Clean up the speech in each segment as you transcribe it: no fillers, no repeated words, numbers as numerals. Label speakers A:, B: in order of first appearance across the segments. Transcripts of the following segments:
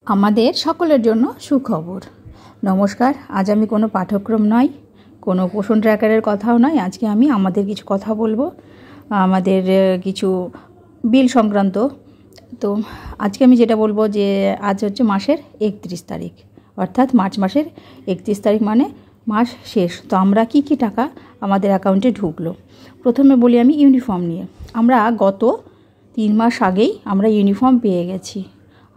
A: আমাদের সকলের জন্য সুখবর। নমস্কার। আজ আমি কোনো পাঠ্যক্রম নয়, কোনো পোষণ ট্র্যাকারের কথাও নয়। আজকে আমি আমাদের কিছু কথা বলবো, আমাদের কিছু বিল সংক্রান্ত। তো আজকে আমি যেটা বলবো যে আজ হচ্ছে মাসের 31 তারিখ, অর্থাৎ মার্চ মাসের 31 তারিখ মানে মাস শেষ। তো আমরা কি টাকা আমাদের অ্যাকাউন্টে ঢুকলো। প্রথমে বলি আমি ইউনিফর্ম নিয়ে। আমরা গত 3 মাস আগেই আমরা ইউনিফর্ম পেয়ে গেছি।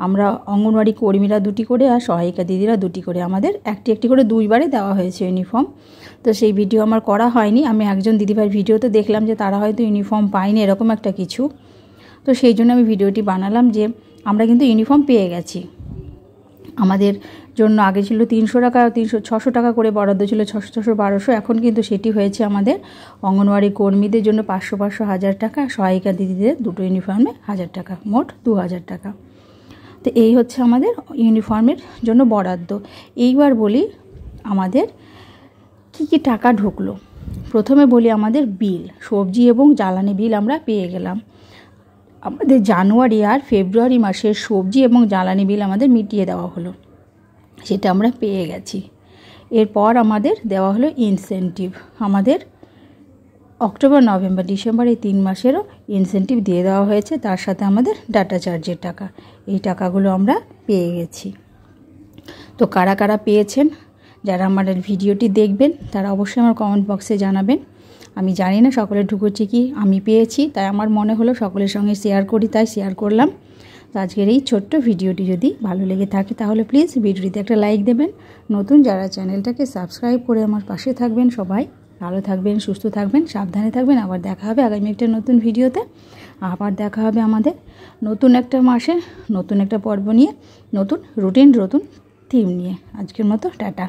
A: আমরা অঙ্গনওয়াড়ি কর্মীরা 2টি করে আর সহায়িকা দিদিরা 2টি করে, আমাদের একটি করে 2বারে দেওয়া হয়েছে ইউনিফর্ম। তো সেই ভিডিও আমার করা হয়নি। আমি একজন দিদিভাইয়ের ভিডিওতে দেখলাম যে তারা হয়তো ইউনিফর্ম পায়নি, এরকম একটা কিছু। তো সেই জন্য আমি ভিডিওটি বানালাম যে আমরা কিন্তু ইউনিফর্ম পেয়ে গেছি। আমাদের জন্য আগে ছিল 300 টাকা, 600 টাকা করে বরাদ্দ ছিল, 600, 1200। এখন কিন্তু সেটি হয়েছে আমাদের অঙ্গনওয়াড়ি কর্মীদের জন্য 500, 1000 টাকা, সহায়িকা দিদিদের 2টো ইউনিফর্মে 1000 টাকা, মোট 2000 টাকা। তো এই হচ্ছে আমাদের ইউনিফর্মের জন্য বরাদ্দ। এইবার বলি আমাদের কি টাকা ঢুকলো। প্রথমে বলি আমাদের বিল, সবজি এবং জ্বালানি বিল আমরা পেয়ে গেলাম। আমাদের জানুয়ারি আর ফেব্রুয়ারি মাসের সবজি এবং জ্বালানি বিল আমাদের মিটিয়ে দেওয়া হলো, সেটা আমরা পেয়ে গেছি। এরপর আমাদের দেওয়া হলো ইনসেন্টিভ। আমাদের অক্টোবর, নভেম্বর, ডিসেম্বর এই 3 মাসেরও ইনসেন্টিভ দিয়ে দেওয়া হয়েছে, তার সাথে আমাদের ডাটা চার্জের টাকা। এই টাকাগুলো আমরা পেয়ে গেছি। তো কারা কারা পেয়েছেন, যারা আমাদের ভিডিওটি দেখবেন তারা অবশ্যই আমার কমেন্ট বক্সে জানাবেন। আমি জানি না সকলের ঢুকেছে কি, আমি পেয়েছি তাই আমার মনে হলো সকলের সঙ্গে শেয়ার করি, তাই শেয়ার করলাম। তো আজকের এই ছোট্ট ভিডিওটি যদি ভালো লেগে থাকে তাহলে প্লিজ ভিডিওটিতে একটা লাইক দেবেন। নতুন যারা চ্যানেলটাকে সাবস্ক্রাইব করে আমার পাশে থাকবেন। সবাই ভালো থাকবেন, সুস্থ থাকবেন, সাবধানে থাকবেন। আবার দেখা হবে আগামী একটা নতুন ভিডিওতে। আবার দেখা হবে আমাদের নতুন একটা মাসে, নতুন একটা পর্ব নিয়ে, নতুন রুটিন, নতুন থিম নিয়ে। আজকের মতো টাটা।